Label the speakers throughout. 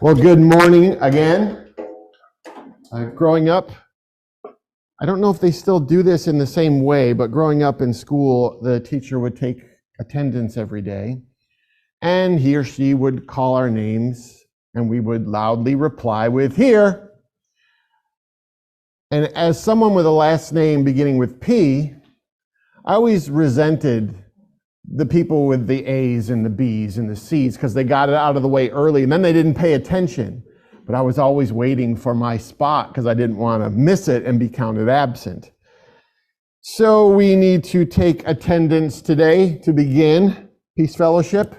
Speaker 1: Well, good morning again. Growing up, I don't know if they still do this in the same way, but growing up in school, the teacher would take attendance every day, and he or she would call our names, and we would loudly reply with "here." And as someone with a last name beginning with P, I always resented the people with the A's and the B's and the C's because they got it out of the way early and then they didn't pay attention. But I was always waiting for my spot because I didn't want to miss it and be counted absent. So we need to take attendance today to begin Peace Fellowship.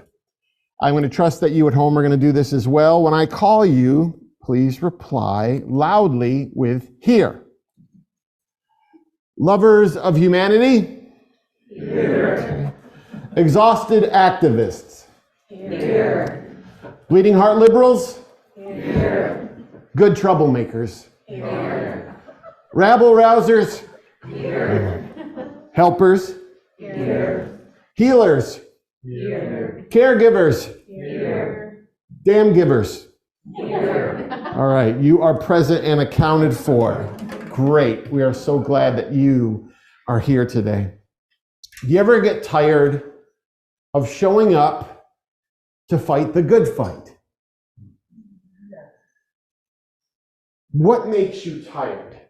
Speaker 1: I'm going to trust that you at home are going to do this as well. When I call you, please reply loudly with "here." Lovers of humanity?
Speaker 2: Here.
Speaker 1: Exhausted activists?
Speaker 2: Here.
Speaker 1: Bleeding heart liberals?
Speaker 2: Here.
Speaker 1: Good troublemakers?
Speaker 2: Here.
Speaker 1: Rabble rousers?
Speaker 2: Here.
Speaker 1: Helpers?
Speaker 2: Here.
Speaker 1: Healers?
Speaker 2: Here.
Speaker 1: Caregivers?
Speaker 2: Here.
Speaker 1: Damn givers?
Speaker 2: Here.
Speaker 1: All right, you are present and accounted for. Great. We are so glad that you are here today. Do you ever get tired of showing up to fight the good fight? What makes you tired?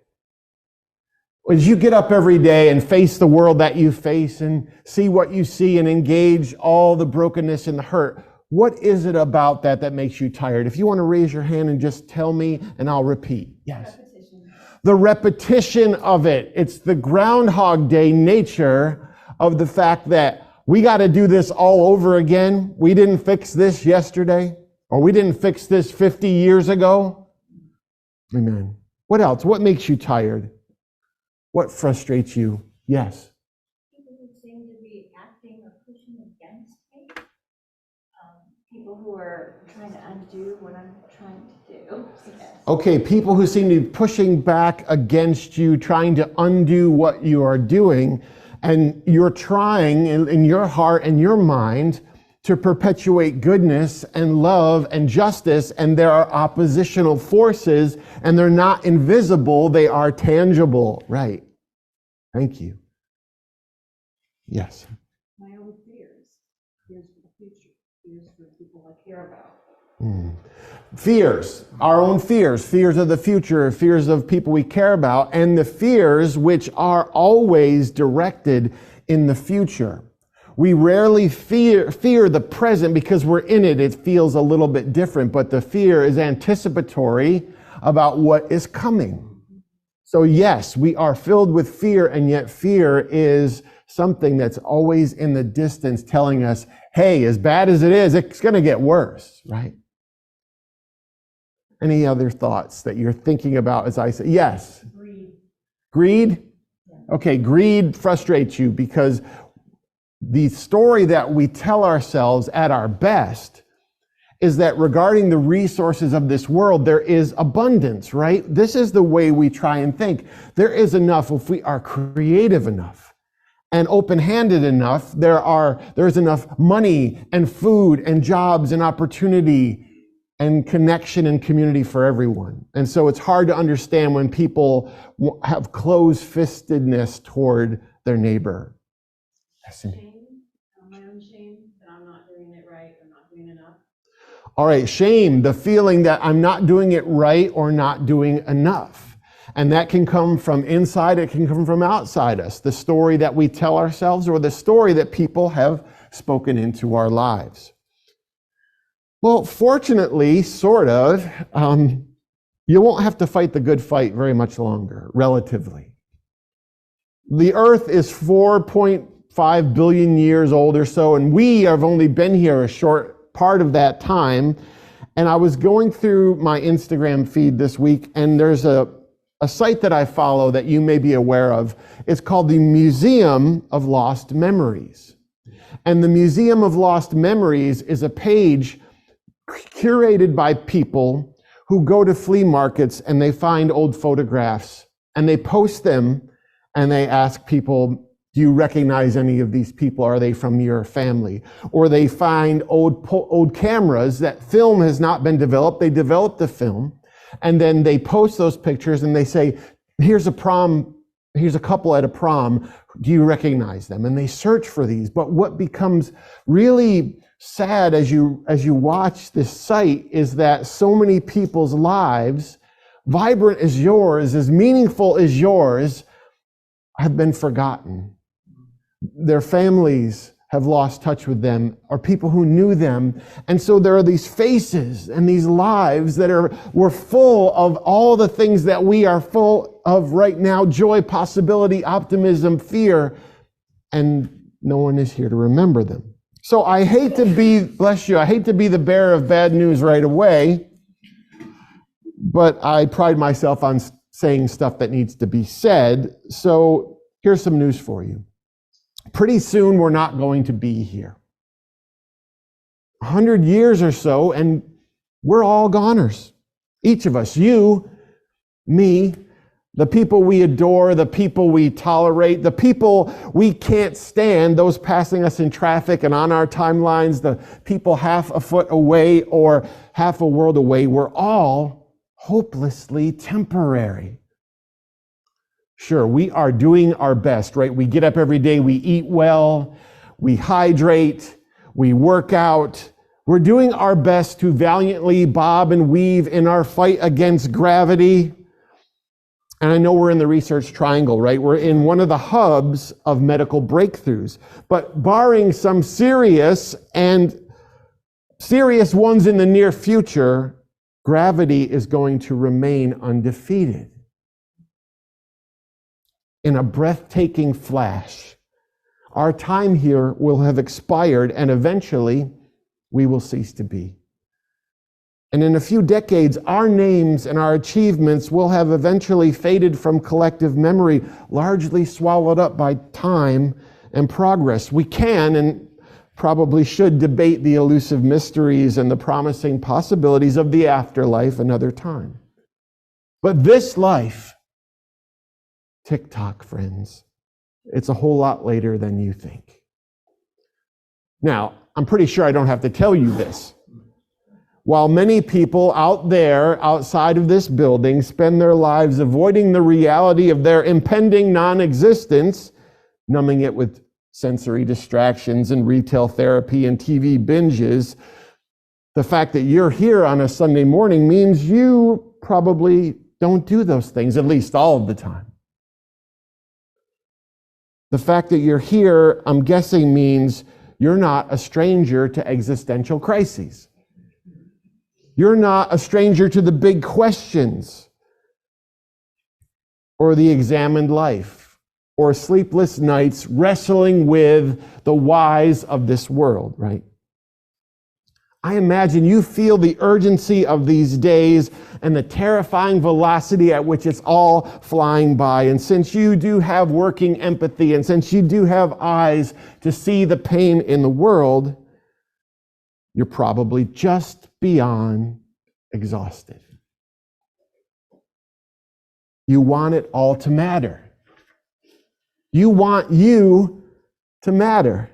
Speaker 1: As you get up every day and face the world that you face and see what you see and engage all the brokenness and the hurt, what is it about that makes you tired? If you want to raise your hand and just tell me, and I'll repeat. Yes. The repetition of it. It's the Groundhog Day nature of the fact that we got to do this all over again. We didn't fix this yesterday, or we didn't fix this 50 years ago. Amen. What else? What makes you tired? What frustrates you? Yes.
Speaker 3: People who seem to be acting or pushing against me. People who are trying to undo what I'm trying to do. Yes.
Speaker 1: Okay, people who seem to be pushing back against you, trying to undo what you are doing, and you're trying in your heart and your mind to perpetuate goodness and love and justice, and there are oppositional forces, and they're not invisible, they are tangible. Right. Thank you. Yes.
Speaker 4: My own fears for the future, fears for the people I care about.
Speaker 1: Fears, our own fears, fears of the future, fears of people we care about, and the fears which are always directed in the future. We rarely fear the present because we're in it. It feels a little bit different, but the fear is anticipatory about what is coming. So yes, we are filled with fear, and yet fear is something that's always in the distance telling us, hey, as bad as it is, it's going to get worse, right? Any other thoughts that you're thinking about as I say? Yes.
Speaker 4: Greed.
Speaker 1: Greed? Okay, greed frustrates you because the story that we tell ourselves at our best is that regarding the resources of this world, there is abundance, right? This is the way we try and think. There is enough if we are creative enough and open-handed enough. There's enough money and food and jobs and opportunity and connection and community for everyone. And so it's hard to understand when people have closed-fistedness toward their neighbor.
Speaker 4: Shame, my own shame that I'm not doing it right or not doing enough.
Speaker 1: All right, shame, the feeling that I'm not doing it right or not doing enough. And that can come from inside, it can come from outside us. The story that we tell ourselves or the story that people have spoken into our lives. Well, fortunately, sort of, you won't have to fight the good fight very much longer, relatively. The earth is 4.5 billion years old or so, and we have only been here a short part of that time. And I was going through my Instagram feed this week, and there's a site that I follow that you may be aware of. It's called the Museum of Lost Memories. And the Museum of Lost Memories is a page curated by people who go to flea markets and they find old photographs and they post them and they ask people Do you recognize any of these people? Are they from your family? Or they find old cameras that film has not been developed. They develop the film, and then they post those pictures and they say, here's a couple at a prom. Do you recognize them? And they search for these. But what becomes really sad as you watch this site is that so many people's lives, vibrant as yours, as meaningful as yours, have been forgotten. Their families have lost touch with them, or people who knew them. And so there are these faces and these lives that were full of all the things that we are full of right now: joy, possibility, optimism, fear, and no one is here to remember them. So I hate to be, bless you, I hate to be the bearer of bad news right away, but I pride myself on saying stuff that needs to be said. So here's some news for you. Pretty soon we're not going to be here. 100 years or so, and we're all goners. Each of us, you, me, the people we adore, the people we tolerate, the people we can't stand, those passing us in traffic and on our timelines, the people half a foot away or half a world away, we're all hopelessly temporary. Sure, we are doing our best, right? We get up every day, we eat well, we hydrate, we work out. We're doing our best to valiantly bob and weave in our fight against gravity. And I know we're in the research triangle, right? We're in one of the hubs of medical breakthroughs. But barring some serious ones in the near future, gravity is going to remain undefeated. In a breathtaking flash, our time here will have expired, and eventually we will cease to be. And in a few decades, our names and our achievements will have eventually faded from collective memory, largely swallowed up by time and progress. We can and probably should debate the elusive mysteries and the promising possibilities of the afterlife another time. But this life, tick-tock, friends, it's a whole lot later than you think. Now, I'm pretty sure I don't have to tell you this. While many people out there, outside of this building, spend their lives avoiding the reality of their impending non-existence, numbing it with sensory distractions and retail therapy and TV binges, the fact that you're here on a Sunday morning means you probably don't do those things, at least all of the time. The fact that you're here, I'm guessing, means you're not a stranger to existential crises. You're not a stranger to the big questions, or the examined life, or sleepless nights wrestling with the whys of this world, right? I imagine you feel the urgency of these days and the terrifying velocity at which it's all flying by. And since you do have working empathy, and since you do have eyes to see the pain in the world, you're probably just beyond exhausted. You want it all to matter. You want you to matter.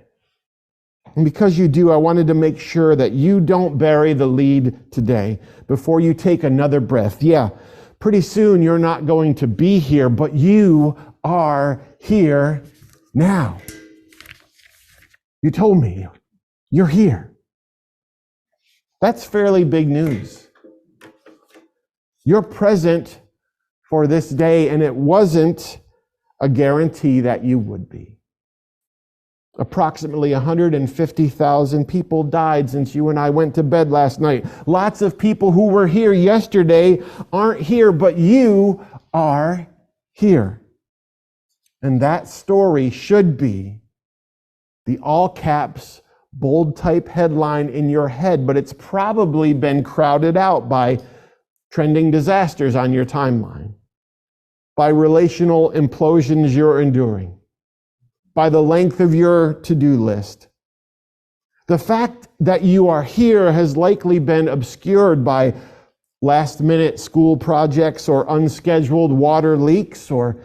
Speaker 1: And because you do, I wanted to make sure that you don't bury the lead today before you take another breath. Yeah, pretty soon you're not going to be here, but you are here now. You told me you're here. That's fairly big news. You're present for this day, and it wasn't a guarantee that you would be. Approximately 150,000 people died since you and I went to bed last night. Lots of people who were here yesterday aren't here, but you are here. And that story should be the all caps, bold type headline in your head, but it's probably been crowded out by trending disasters on your timeline, by relational implosions you're enduring, by the length of your to-do list. The fact that you are here has likely been obscured by last-minute school projects or unscheduled water leaks or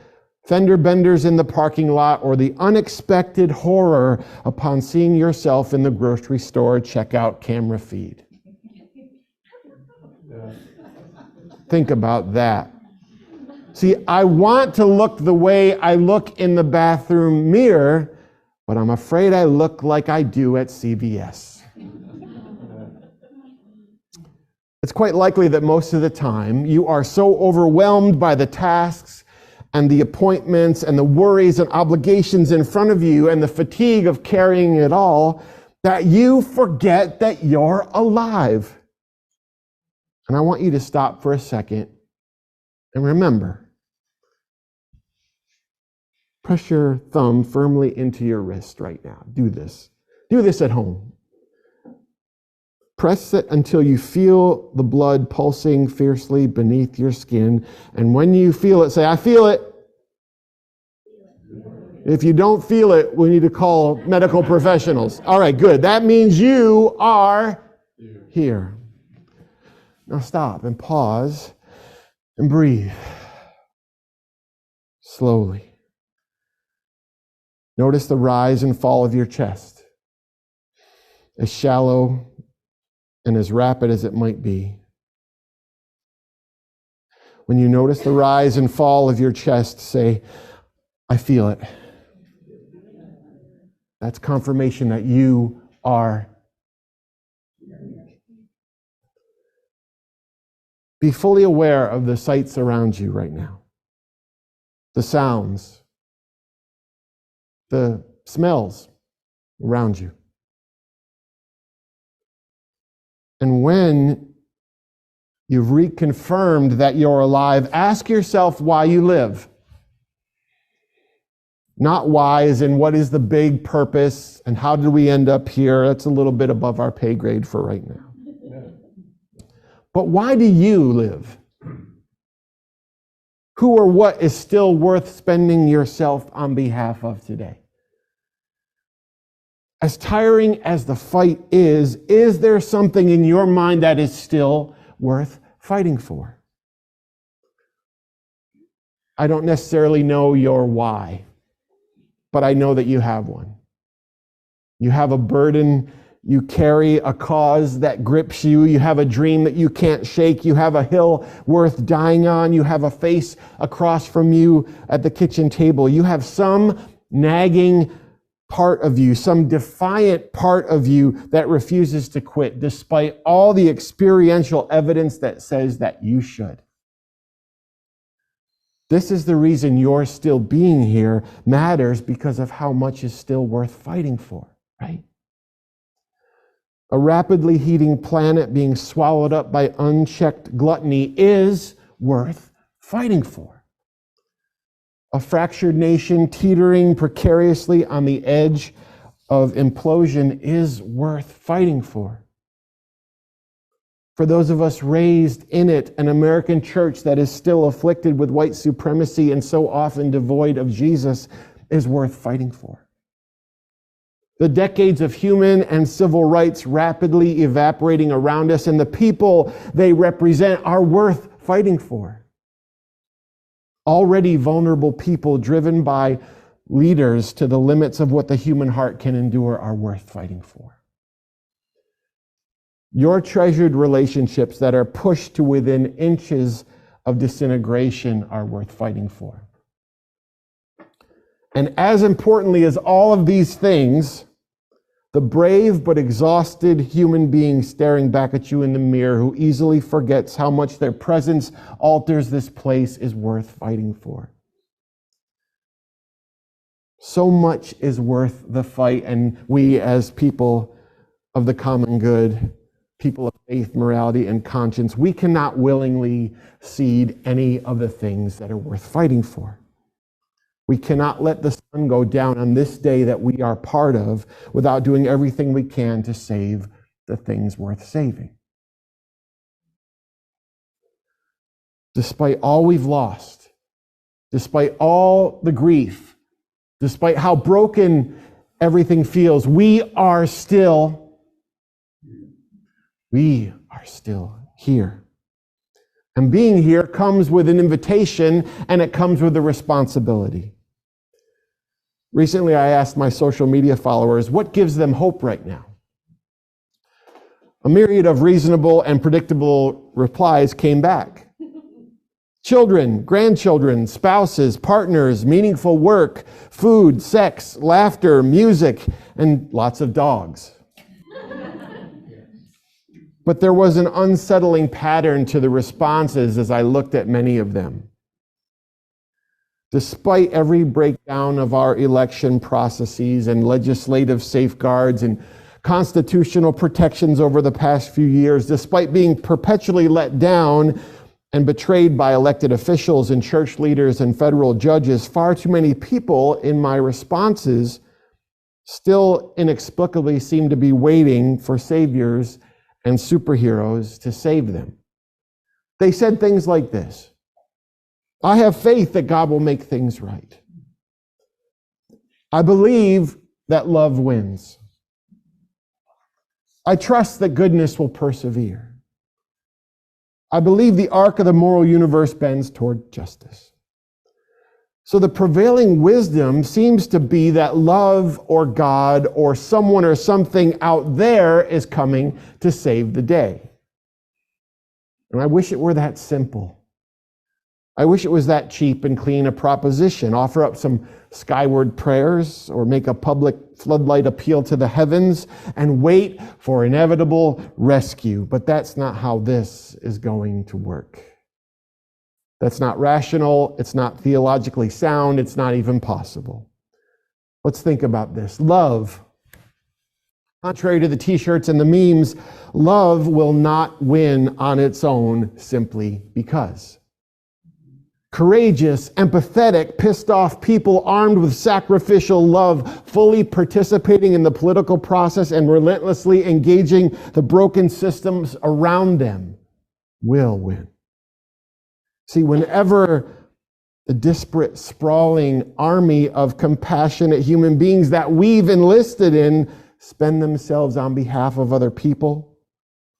Speaker 1: fender benders in the parking lot, or the unexpected horror upon seeing yourself in the grocery store checkout camera feed. Think about that. See, I want to look the way I look in the bathroom mirror, but I'm afraid I look like I do at CVS. It's quite likely that most of the time you are so overwhelmed by the tasks and the appointments and the worries and obligations in front of you and the fatigue of carrying it all that you forget that you're alive. And I want you to stop for a second and remember. Press your thumb firmly into your wrist right now. Do this. Do this at home. Press it until you feel the blood pulsing fiercely beneath your skin. And when you feel it, say, I feel it. If you don't feel it, we need to call medical professionals. All right, good. That means you are here. Now stop and pause and breathe. Slowly. Notice the rise and fall of your chest. As shallow and as rapid as it might be. When you notice the rise and fall of your chest, say, I feel it. That's confirmation that you are. Be fully aware of the sights around you right now. The sounds, the smells around you. And when you've reconfirmed that you're alive, ask yourself why you live. Not why as in what is the big purpose and how did we end up here? That's a little bit above our pay grade for right now. But why do you live? Who or what is still worth spending yourself on behalf of today? As tiring as the fight is there something in your mind that is still worth fighting for? I don't necessarily know your why, but I know that you have one. You have a burden, you carry a cause that grips you, you have a dream that you can't shake, you have a hill worth dying on, you have a face across from you at the kitchen table, you have some nagging part of you, some defiant part of you that refuses to quit, despite all the experiential evidence that says that you should. This is the reason you're still being here matters, because of how much is still worth fighting for, right? A rapidly heating planet being swallowed up by unchecked gluttony is worth fighting for. A fractured nation teetering precariously on the edge of implosion is worth fighting for. For those of us raised in it, an American church that is still afflicted with white supremacy and so often devoid of Jesus is worth fighting for. The decades of human and civil rights rapidly evaporating around us and the people they represent are worth fighting for. Already vulnerable people driven by leaders to the limits of what the human heart can endure are worth fighting for. Your treasured relationships that are pushed to within inches of disintegration are worth fighting for. And as importantly as all of these things, the brave but exhausted human being staring back at you in the mirror who easily forgets how much their presence alters this place is worth fighting for. So much is worth the fight, and we as people of the common good, people of faith, morality, and conscience, we cannot willingly cede any of the things that are worth fighting for. We cannot let the sun go down on this day that we are part of without doing everything we can to save the things worth saving. Despite all we've lost, despite all the grief, despite how broken everything feels, we are still here. And being here comes with an invitation, and it comes with a responsibility. Recently, I asked my social media followers, what gives them hope right now? A myriad of reasonable and predictable replies came back. Children, grandchildren, spouses, partners, meaningful work, food, sex, laughter, music, and lots of dogs. But there was an unsettling pattern to the responses as I looked at many of them. Despite every breakdown of our election processes and legislative safeguards and constitutional protections over the past few years, despite being perpetually let down and betrayed by elected officials and church leaders and federal judges, far too many people in my responses still inexplicably seem to be waiting for saviors and superheroes to save them. They said things like this: I have faith that God will make things right. I believe that love wins. I trust that goodness will persevere. I believe the arc of the moral universe bends toward justice. So the prevailing wisdom seems to be that love or God or someone or something out there is coming to save the day. And I wish it were that simple. I wish it was that cheap and clean a proposition. Offer up some skyward prayers or make a public floodlight appeal to the heavens and wait for inevitable rescue. But that's not how this is going to work. That's not rational. It's not theologically sound. It's not even possible. Let's think about this. Love, contrary to the t-shirts and the memes, love will not win on its own simply because. Courageous, empathetic, pissed off people armed with sacrificial love, fully participating in the political process and relentlessly engaging the broken systems around them will win. See, whenever the disparate, sprawling army of compassionate human beings that we've enlisted in spend themselves on behalf of other people,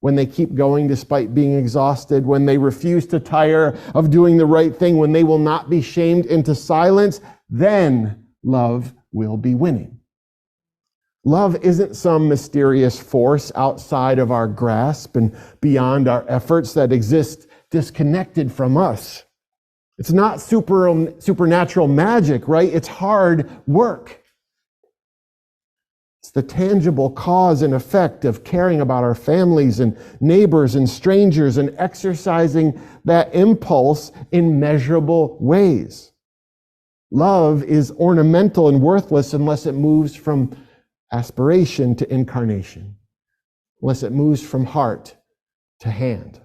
Speaker 1: when they keep going despite being exhausted, when they refuse to tire of doing the right thing, when they will not be shamed into silence, then love will be winning. Love isn't some mysterious force outside of our grasp and beyond our efforts that exists disconnected from us. It's not supernatural magic, right? It's hard work. It's the tangible cause and effect of caring about our families and neighbors and strangers and exercising that impulse in measurable ways. Love is ornamental and worthless unless it moves from aspiration to incarnation, unless it moves from heart to hand.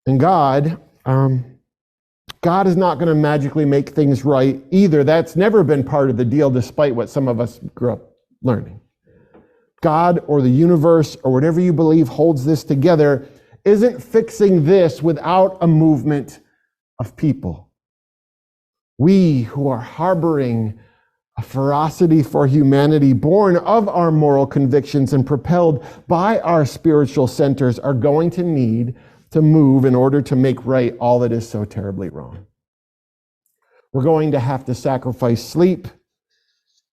Speaker 1: And God is not going to magically make things right either. That's never been part of the deal, despite what some of us grew up learning. God or the universe or whatever you believe holds this together isn't fixing this without a movement of people. We who are harboring a ferocity for humanity born of our moral convictions and propelled by our spiritual centers are going to need to move in order to make right all that is so terribly wrong. We're going to have to sacrifice sleep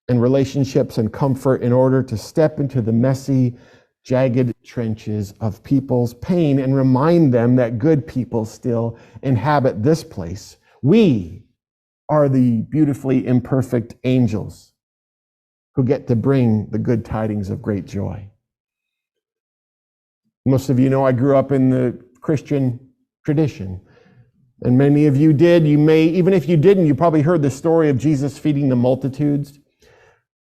Speaker 1: and relationships and comfort in order to step into the messy, jagged trenches of people's pain and remind them that good people still inhabit this place. We are the beautifully imperfect angels who get to bring the good tidings of great joy. Most of you know I grew up in the Christian tradition. And many of you did. You may, even if you didn't, you probably heard the story of Jesus feeding the multitudes.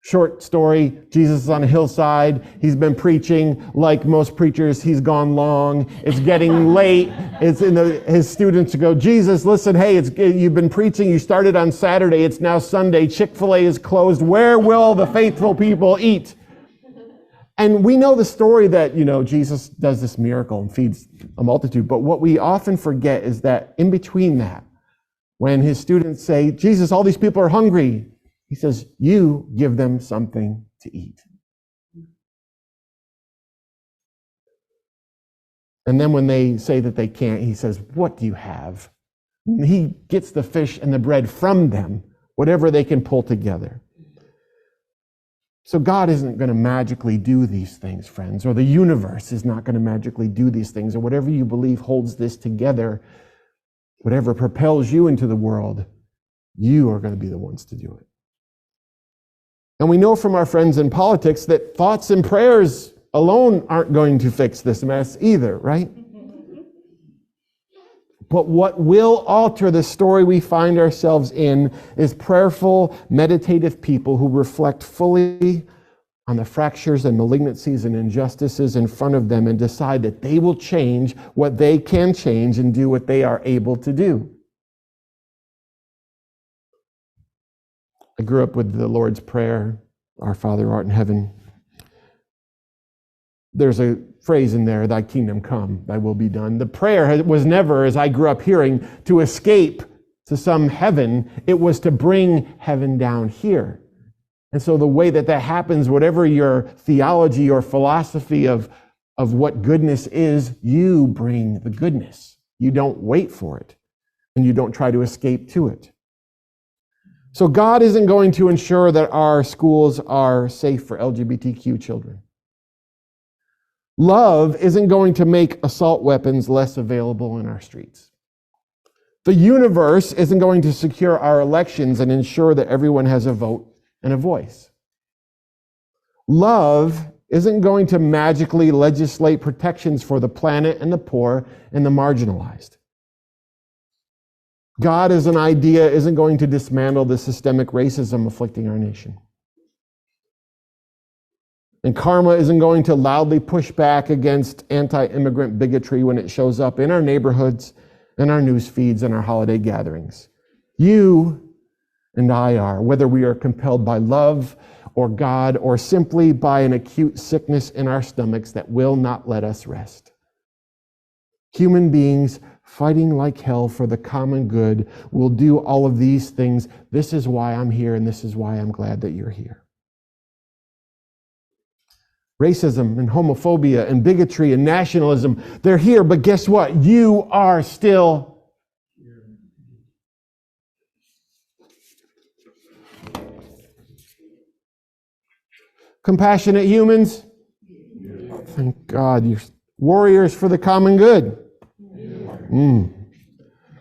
Speaker 1: Short story, Jesus is on a hillside. He's been preaching. Like most preachers, he's gone long. It's getting late. His students go, Jesus, listen, hey, you've been preaching. You started on Saturday. It's now Sunday. Chick-fil-A is closed. Where will the faithful people eat? And we know the story that, Jesus does this miracle and feeds a multitude. But what we often forget is that in between that, when his students say, Jesus, all these people are hungry, he says, you give them something to eat. And then when they say that they can't, he says, what do you have? He gets the fish and the bread from them, whatever they can pull together. So God isn't going to magically do these things, friends, or the universe is not going to magically do these things, or whatever you believe holds this together, whatever propels you into the world, you are going to be the ones to do it. And we know from our friends in politics that thoughts and prayers alone aren't going to fix this mess either, right? But what will alter the story we find ourselves in is prayerful, meditative people who reflect fully on the fractures and malignancies and injustices in front of them and decide that they will change what they can change and do what they are able to do. I grew up with the Lord's Prayer, Our Father who art in heaven. There's a phrase in there, thy kingdom come, thy will be done. The prayer was never, as I grew up hearing, to escape to some heaven. It was to bring heaven down here. And so the way that happens, whatever your theology or philosophy of what goodness is, you bring the goodness. You don't wait for it, and you don't try to escape to it. So God isn't going to ensure that our schools are safe for LGBTQ children. Love isn't going to make assault weapons less available in our streets. The universe isn't going to secure our elections and ensure that everyone has a vote and a voice. Love isn't going to magically legislate protections for the planet and the poor and the marginalized. God as an idea isn't going to dismantle the systemic racism afflicting our nation. And karma isn't going to loudly push back against anti-immigrant bigotry when it shows up in our neighborhoods and our news feeds and our holiday gatherings. You and I are, whether we are compelled by love or God or simply by an acute sickness in our stomachs that will not let us rest. Human beings fighting like hell for the common good will do all of these things. This is why I'm here, and this is why I'm glad that you're here. Racism and homophobia and bigotry and nationalism, they're here, but guess what? You are still here. Compassionate humans, thank God, you're warriors for the common good.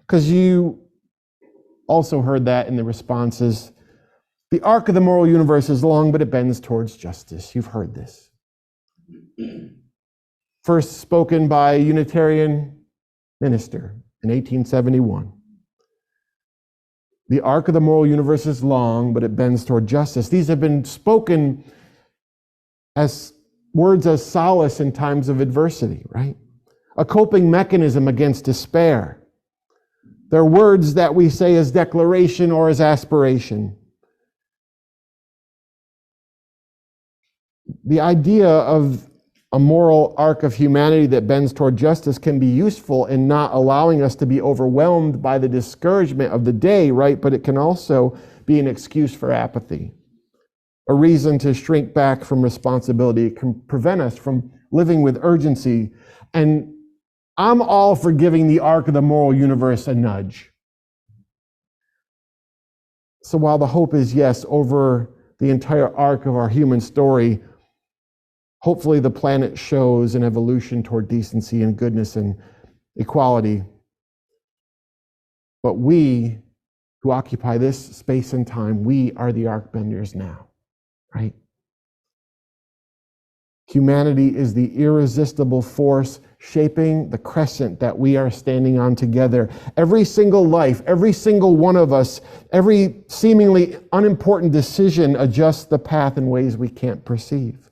Speaker 1: Because you also heard that in the responses. The arc of the moral universe is long, but it bends towards justice. You've heard this. First spoken by a Unitarian minister in 1871. The arc of the moral universe is long, but it bends toward justice. These have been spoken as words as solace in times of adversity, right? A coping mechanism against despair. They're words that we say as declaration or as aspiration. The idea of a moral arc of humanity that bends toward justice can be useful in not allowing us to be overwhelmed by the discouragement of the day, right? But it can also be an excuse for apathy, a reason to shrink back from responsibility. It can prevent us from living with urgency. And I'm all for giving the arc of the moral universe a nudge. So while the hope is yes, over the entire arc of our human story, hopefully the planet shows an evolution toward decency and goodness and equality. But we who occupy this space and time, we are the arc benders now, right? Humanity is the irresistible force shaping the crescent that we are standing on together. Every single life, every single one of us, every seemingly unimportant decision adjusts the path in ways we can't perceive.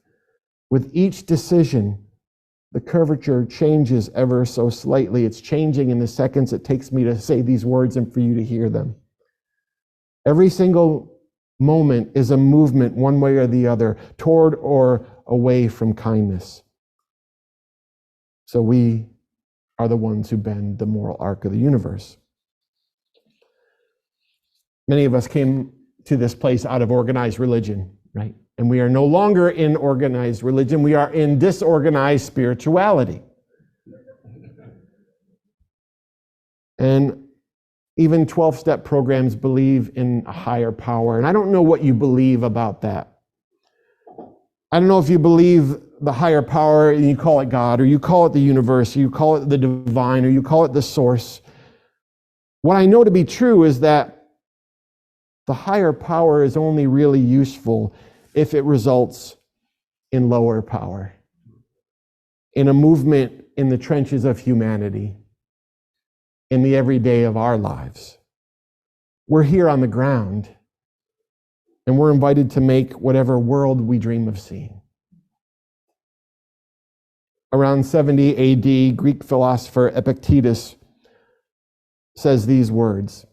Speaker 1: With each decision, the curvature changes ever so slightly. It's changing in the seconds it takes me to say these words and for you to hear them. Every single moment is a movement one way or the other, toward or away from kindness. So we are the ones who bend the moral arc of the universe. Many of us came to this place out of organized religion, right? And we are no longer in organized religion. We are in disorganized spirituality. And even 12-step programs believe in a higher power. And I don't know what you believe about that. I don't know if you believe the higher power and you call it God, or you call it the universe, or you call it the divine, or you call it the source. What I know to be true is that the higher power is only really useful if it results in lower power, in a movement in the trenches of humanity, in the everyday of our lives. We're here on the ground, and we're invited to make whatever world we dream of seeing. Around 70 AD, Greek philosopher Epictetus says these words: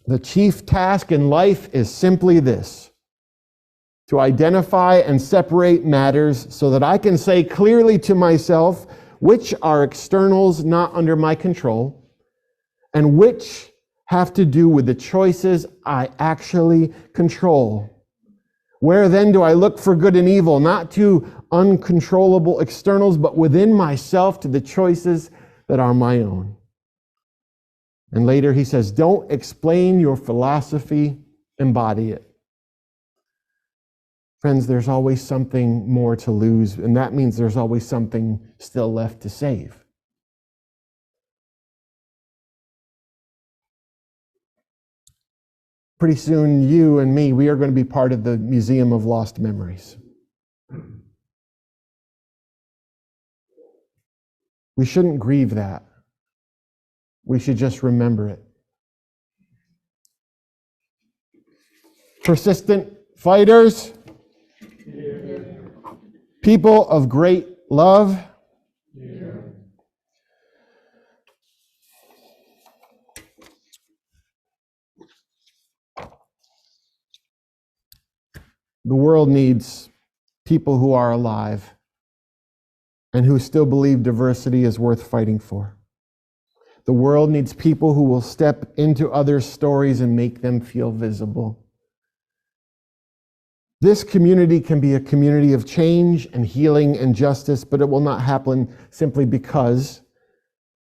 Speaker 1: "The chief task in life is simply this, to identify and separate matters so that I can say clearly to myself which are externals not under my control, and which have to do with the choices I actually control. Where then do I look for good and evil, not to uncontrollable externals, but within myself to the choices that are my own?" And later he says, "Don't explain your philosophy, embody it." Friends, there's always something more to lose, and that means there's always something still left to save. Pretty soon, you and me, we are going to be part of the Museum of Lost Memories. We shouldn't grieve that. We should just remember it. Persistent fighters, people of great love, the world needs people who are alive and who still believe diversity is worth fighting for. The world needs people who will step into others' stories and make them feel visible. This community can be a community of change and healing and justice, but it will not happen simply because.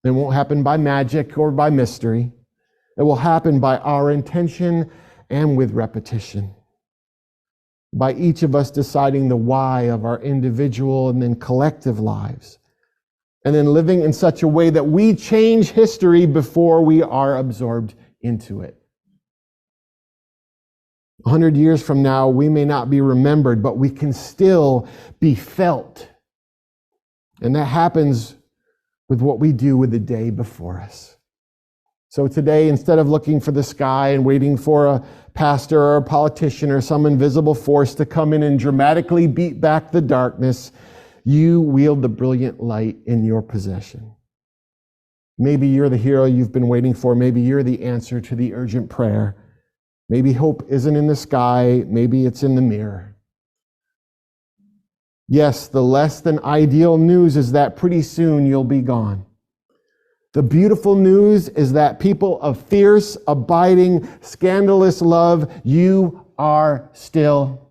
Speaker 1: It won't happen by magic or by mystery. It will happen by our intention and with repetition. By each of us deciding the why of our individual and then collective lives, and then living in such a way that we change history before we are absorbed into it. 100 years from now, we may not be remembered, but we can still be felt. And that happens with what we do with the day before us. So today, instead of looking for the sky and waiting for a pastor or a politician or some invisible force to come in and dramatically beat back the darkness, you wield the brilliant light in your possession. Maybe you're the hero you've been waiting for. Maybe you're the answer to the urgent prayer. Maybe hope isn't in the sky. Maybe it's in the mirror. Yes, the less than ideal news is that pretty soon you'll be gone. The beautiful news is that people of fierce, abiding, scandalous love, you are still